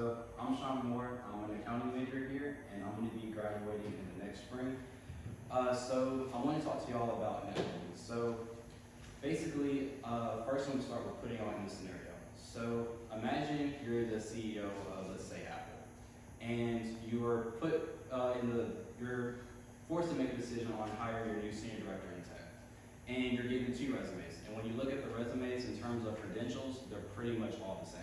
So I'm Shawn, I'm an accounting major here, and I'm going to be graduating in the next spring. So I want to talk to y'all about networking. So basically, first I'm going to start with putting y'all in the scenario. So imagine you're the CEO of, let's say, Apple, and you're you're forced to make a decision on hiring your new senior director in tech. And you're given 2 resumes. And when you look at the resumes in terms of credentials, they're pretty much all the same.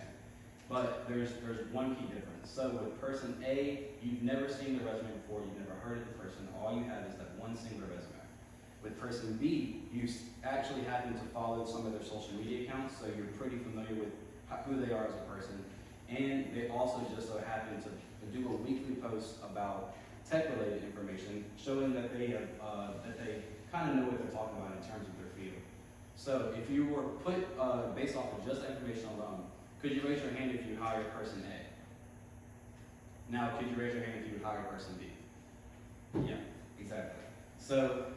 But there's one key difference. So with person A, you've never seen the resume before, you've never heard of the person, all you have is that one singular resume. With person B, you actually happen to follow some of their social media accounts, so you're pretty familiar with who they are as a person. And they also just so happen to do a weekly post about tech-related information, showing that they kind of know what they're talking about in terms of their field. So if you were put, based off of just information alone, could you raise your hand if you hired person A? Now, could you raise your hand if you would hire person B? Yeah, exactly. So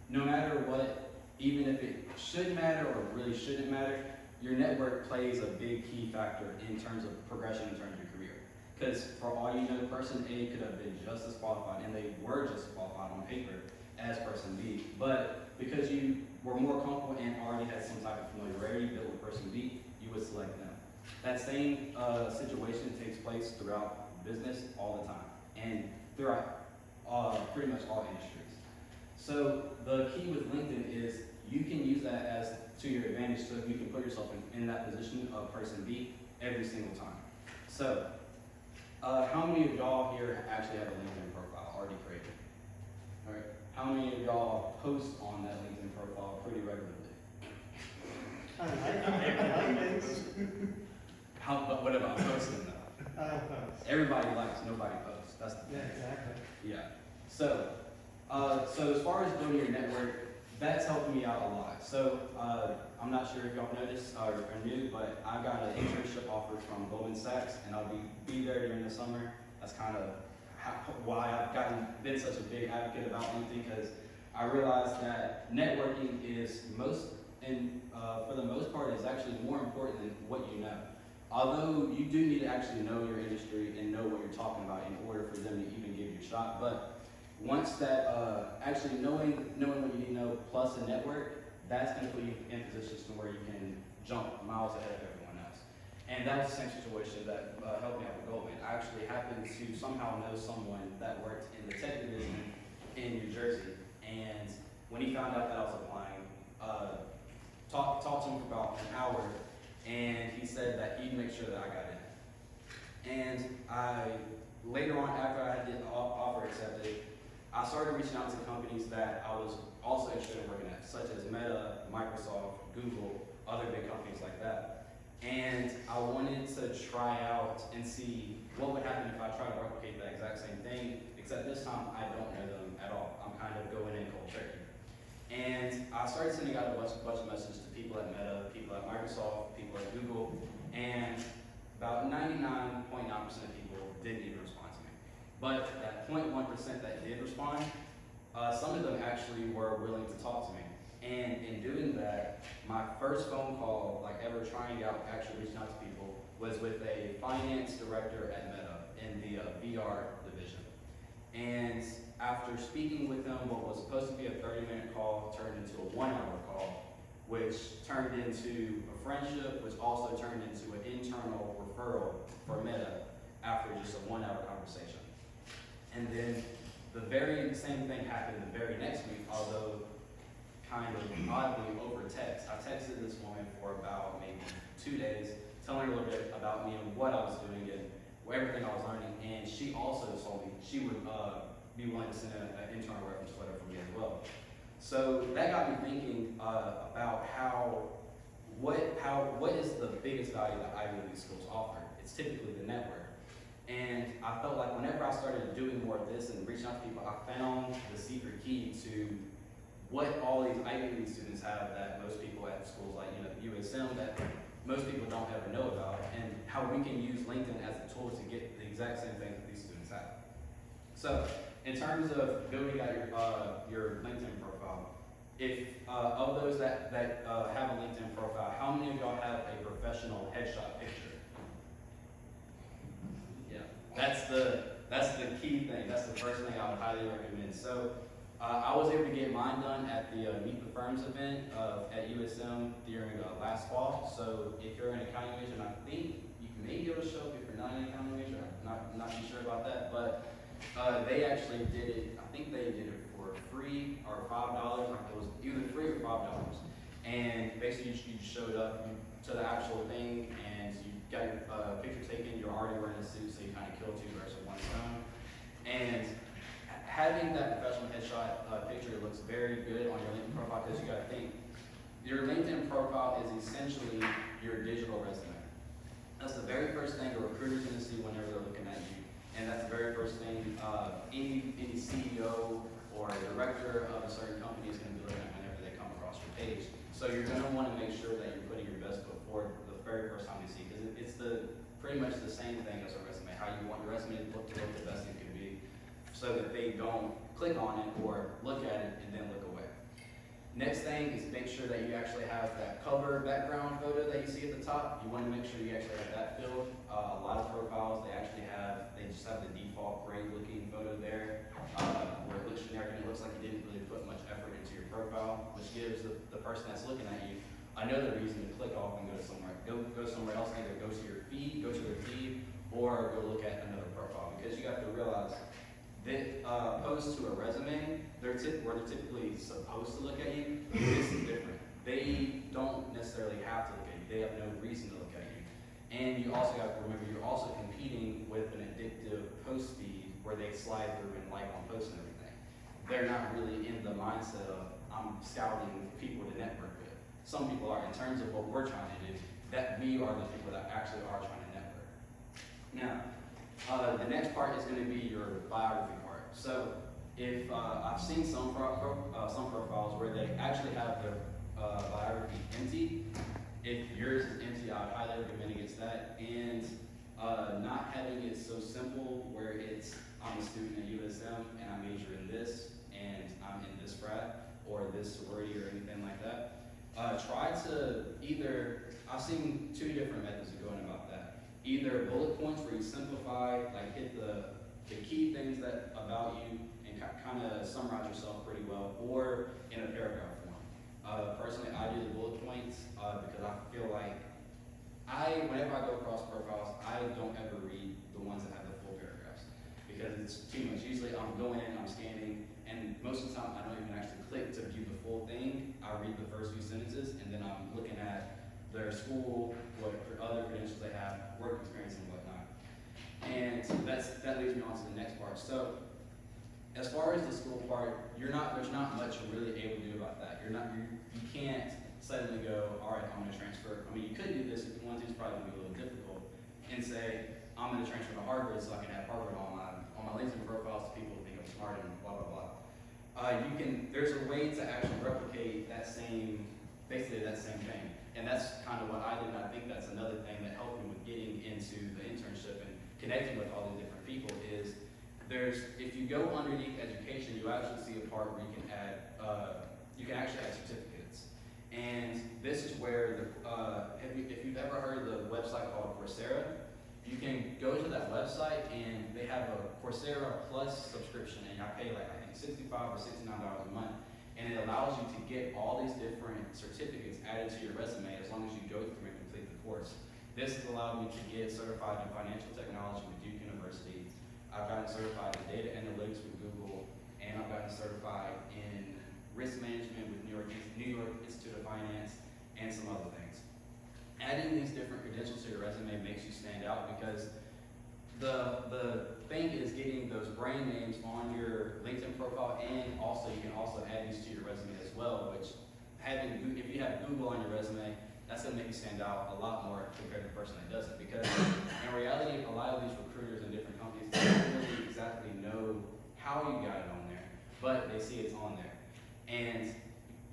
no matter what, even if it should matter or really shouldn't matter, your network plays a big key factor in terms of progression in terms of your career. Because for all you know, person A could have been just as qualified, and they were just as qualified on paper as person B. But because you were more comfortable and already had some type of familiarity built with person B, you would select them. That same situation takes place throughout business all the time and throughout pretty much all industries. So the key with LinkedIn is you can use that as to your advantage so you can put yourself in that position of person B every single time. So how many of y'all here actually have a LinkedIn profile already created? All right. How many of y'all post on that LinkedIn profile pretty regularly? But what about posting though? Everybody likes, nobody posts. That's the thing. Yeah, exactly. Yeah. So as far as building your network, that's helped me out a lot. So I'm not sure if y'all know this or are new, but I got an internship offer from Goldman Sachs, and I'll be there during the summer. That's kind of why I've been such a big advocate about LinkedIn, because I realized that networking is for the most part, is actually more important than what you know. Although you do need to actually know your industry and know what you're talking about in order for them to even give you a shot. But once that, actually knowing what you need to know plus a network, that's going to put you in positions to where you can jump miles ahead of everyone else. And that was the same situation that helped me out with Goldman. I actually happened to somehow know someone that worked in the tech division in New Jersey. And when he found out that I was applying, talked to him for about an hour, and he said that he'd make sure that I got in. And later on, after I had the offer accepted, I started reaching out to companies that I was also interested in working at, such as Meta, Microsoft, Google, other big companies like that. And I wanted to try out and see what would happen if I tried to replicate that exact same thing, except this time I don't know them at all. I'm kind of going in cold turkey. And I started sending out a bunch of messages to people at Meta, people at Microsoft, people at Google, and about 99.9% of people didn't even respond to me. But that 0.1% that did respond, some of them actually were willing to talk to me. And in doing that, my first phone call, like ever trying out, actually reaching out to people, was with a finance director at Meta in the VR division. And after speaking with them, what was supposed to be a 30-minute call turned into a 1-hour call, which turned into a friendship, which also turned into an internal referral for Meta after just a 1-hour conversation. And then the very same thing happened the very next week, although kind of oddly over text. I texted this woman for about maybe 2 days, telling her a little bit about me and what I was doing and everything I was learning, and she also told me she would be willing to send an internal reference letter for me as well. So that got me thinking about what is the biggest value that Ivy League schools offer? It's typically the network. And I felt like whenever I started doing more of this and reaching out to people, I found the secret key to what all these Ivy League students have that most people at schools like USM that most people don't ever know about, and how we can use LinkedIn as a tool to get the exact same thing that these students have. So in terms of building out your LinkedIn profile, if of those that have a LinkedIn profile, how many of y'all have a professional headshot picture? that's the key thing. That's the first thing I would highly recommend. So I was able to get mine done at the Meet the Firms event at USM during last fall. So if you're an accounting major, and I think you may be able to show up if you're not an accounting major. I'm not too sure about that, but they actually did it. I think they did it for free or $5. Like it was either free or $5. And basically, you showed up to the actual thing, and you got your picture taken. You're already wearing a suit, so you kind of kill two birds with one stone. And having that professional headshot picture looks very good on your LinkedIn profile, because you got to think your LinkedIn profile is essentially your digital resume. That's the very first thing a recruiter's going to see whenever they're looking at you, and that's the very first thing any CEO or director of a certain company is going to be looking at whenever they come across your page. So you're going to want to make sure that you're putting your best foot forward the very first time they see, because it's pretty much the same thing as a resume. How you want your resume to look the best it can be, so that they don't click on it or look at it and then look away. Next thing is make sure that you actually have that cover background photo that you see at the top. You want to make sure you actually have that filled. A lot of profiles, they just have the default gray looking photo there, where it looks generic and it looks like you didn't really put much effort into your profile, which gives the person that's looking at you another reason to click off and go somewhere else, either go to their feed, or go look at another profile. Because you have to realize that opposed to a resume, where they're typically supposed to look at you, this is different. They don't necessarily have to look at you. They have no reason to look at you. And you also have to remember, you're also competing with an addictive post feed where they slide through and like on posts and everything. They're not really in the mindset of, I'm scouting people to network with. Some people are. In terms of what we're trying to do, that we are the people that actually are trying to network. Now, the next part is going to be your biography part. So, if I've seen some profiles where they actually have their biography empty. If yours is empty, I would highly recommend against that. And not having it so simple where it's, I'm a student at USM and I major in this, and I'm in this frat or this sorority or anything like that. Try to I've seen two different methods of going about that. Either bullet points where you simplify, like hit the key things about you and kind of summarize yourself pretty well, or in a paragraph form. Personally, I do the bullet points because I feel like whenever I go across profiles, I don't ever read the ones that have the full paragraphs because it's too much. Usually I'm going in, I'm scanning, and most of the time I don't even actually click to view the full thing. I read the first few sentences, and then I'm looking at their school, what other credentials they have, work experience, and whatnot. And that leads me on to the next part. So, as far as the school part, there's not much you're really able to do about that. You can't suddenly go, all right, I'm going to transfer. I mean, you could do this if you want to. It's probably going to be a little difficult, and say, I'm going to transfer to Harvard so I can have Harvard on my LinkedIn profile so people think I'm smart and blah blah blah. There's a way to actually replicate basically that same thing. And that's kind of what I did, and I think that's another thing that helped me with getting into the internship and connecting with all the different people is if you go underneath education, you actually see a part where you can actually add certificates. And this is where, if you've ever heard of the website called Coursera, you can go to that website and they have a Coursera Plus subscription, and I pay like, I think $65 or $69 a month. And it allows you to get all these different certificates added to your resume as long as you go through and complete the course. This has allowed me to get certified in financial technology with Duke University. I've gotten certified in data analytics with Google, and I've gotten certified in risk management with New York Institute of Finance, and some other things. Adding these different credentials to your resume makes you stand out because the thing is getting those brand names on your LinkedIn profile, and also you can also add these to your resume as well, which if you have Google on your resume, that's going to make you stand out a lot more compared to the person that doesn't, because in reality, a lot of these recruiters in different companies don't really exactly know how you got it on there, but they see it's on there. And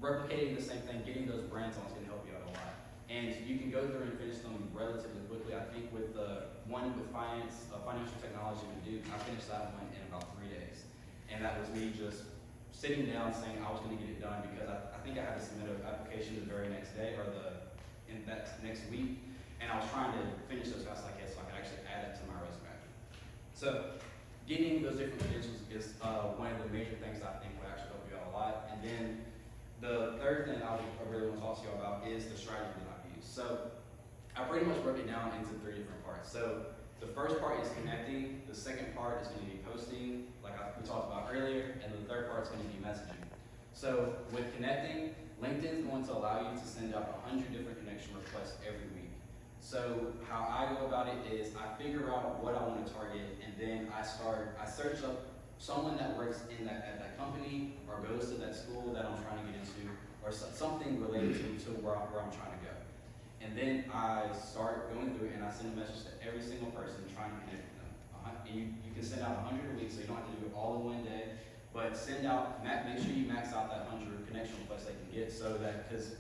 replicating the same thing, getting those brands on is going to help you out a lot. And you can go through and finish them relatively quickly. I think with the one with financial technology with Duke, I finished that one in about 3 days. And that was me just sitting down saying I was going to get it done because I think I had to submit an application the very next day or in that next week. And I was trying to finish those fast as I could so I could actually add it to my resume. So getting those different credentials is one of the major things that I think will actually help you out a lot. And then the third thing I really want to talk to you about is the strategy that I've used. So I pretty much broke it down into 3 different parts. So the first part is connecting, the second part is going to be posting, like we talked about earlier, and the third part is going to be messaging. So with connecting, LinkedIn is going to allow you to send out 100 different connection requests every week. So how I go about it is I figure out what I want to target, and then I search up someone that works in at that company or goes to that school that I'm trying to get into, or something related to where I'm trying to go. And then I start going through it and I send a message to every single person trying to connect with them. And you can send out 100 a week, so you don't have to do it all in one day. But send out, make sure you max out that 100 connection requests they can get, so that, because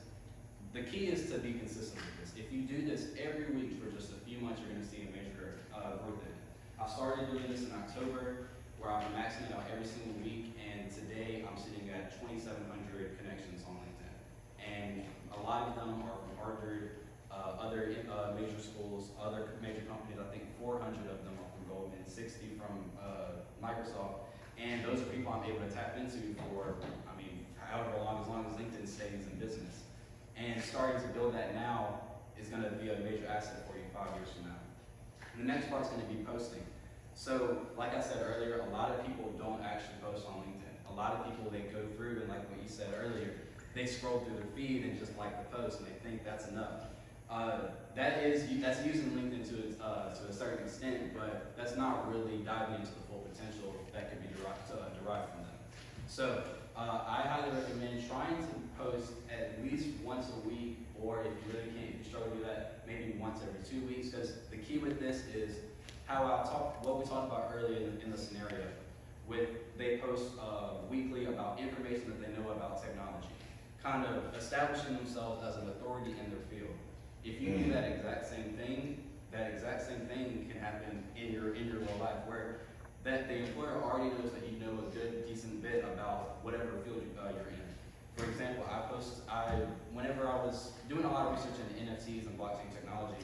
the key is to be consistent with this. If you do this every week for just a few months, you're going to see a major growth in it. I started doing this in October, where I'm maxing it out every single week, and today I'm sitting at 2,700 connections on LinkedIn. And a lot of them are from Harvard, other major schools, other major companies. I think 400 of them are from Goldman, 60 from Microsoft. And those are people I'm able to tap into for, I mean, however long as LinkedIn stays in business. And starting to build that now is going to be a major asset for you 5 years from now. The next part is going to be posting. So, like I said earlier, a lot of people don't actually post on LinkedIn. A lot of people, they go through and, like what you said earlier, they scroll through their feed and just like the post, and they think that's enough. That's using LinkedIn to a certain extent, but that's not really diving into the full potential that could be derived from them. So I highly recommend trying to post at least once a week, or if you really can't, if you struggle to do that, maybe once every 2 weeks, because the key with this is what we talked about earlier in the scenario. They post weekly about information that they know about technology, kind of establishing themselves as an authority in their field. If you do that exact same thing can happen in your real life, where that the employer already knows that you know a good, decent bit about whatever field you're in. For example, whenever I was doing a lot of research into NFTs and blockchain technology,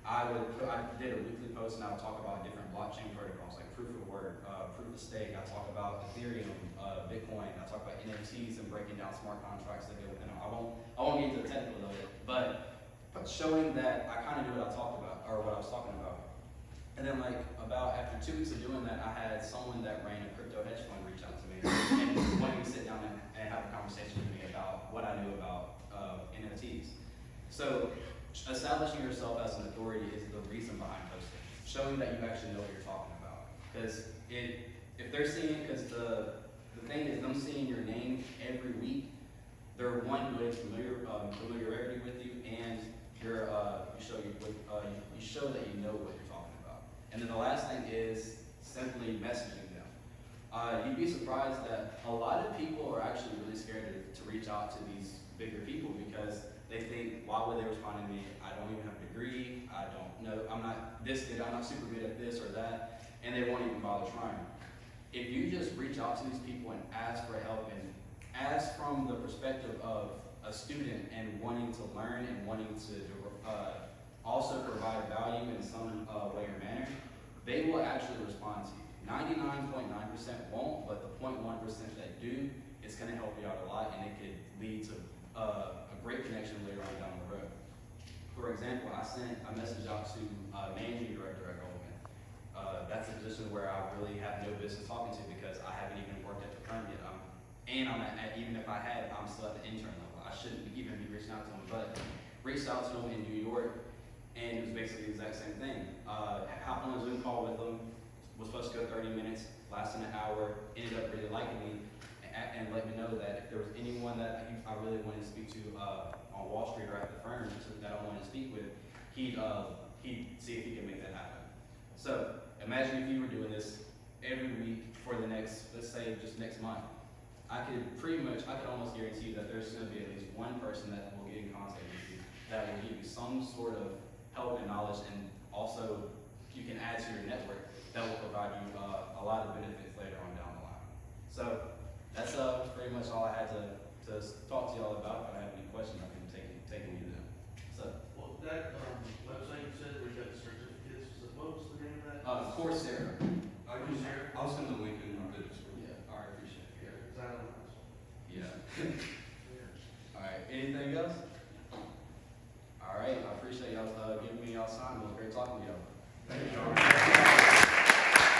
I did a weekly post and I would talk about different blockchain protocols like proof of work, proof of stake. I talk about Ethereum, Bitcoin. I talk about NFTs and breaking down smart contracts that go within them. I won't get into the technical of it, but showing that I kind of knew what I talked about, or what I was talking about. And then after 2 weeks of doing that, I had someone that ran a crypto hedge fund reach out to me and wanted to sit down and have a conversation with me about what I knew about NFTs. So establishing yourself as an authority is the reason behind posting. Showing that you actually know what you're talking about. Because if they're seeing, because the thing is, them seeing your name every week, they're one, building familiarity with you, and you show that you know what you're talking about. And then the last thing is simply messaging them. You'd be surprised that a lot of people are actually really scared to reach out to these bigger people, because they think, why would they respond to me? I don't even have a degree. I don't know. I'm not this good. I'm not super good at this or that, and they won't even bother trying. If you just reach out to these people and ask for help, and ask from the perspective of a student and wanting to learn and wanting to also provide value in some way or manner, they will actually respond to you. 99.9% won't, but the 0.1% that do, it's going to help you out a lot, and it could lead to a great connection later on down the road. For example, I sent a message out to managing director at Goldman. That's a position where I really have no business talking to, because I haven't even worked at the firm yet. Even if I had, I'm still at the intern level. I shouldn't even be reaching out to him, but reached out to him in New York, and it was basically the exact same thing. Hopped on a Zoom call with him, was supposed to go 30 minutes, lasted an hour, ended up really liking me, and let me know that if there was anyone that I really wanted to speak to on Wall Street or at the firm that I wanted to speak with, he'd see if he could make that happen. So imagine if you were doing this every week for the next, let's say just next month. I could almost guarantee you that there's going to be at least one person that will get in contact with you that will give you some sort of help and knowledge, and also you can add to your network that will provide you a lot of benefits later on down the line. So that's pretty much all I had to talk to y'all about. If I have any questions, I can take any of them. So, well, that website you said where you got the certificates, what was the name of that? Coursera. I can share? I'll send the link in the Discord. Yeah, all right, appreciate it. Yeah, because I don't know. Yeah. All right, anything else? All right, I appreciate y'all giving me y'all time. It was great talking to y'all. Thank you.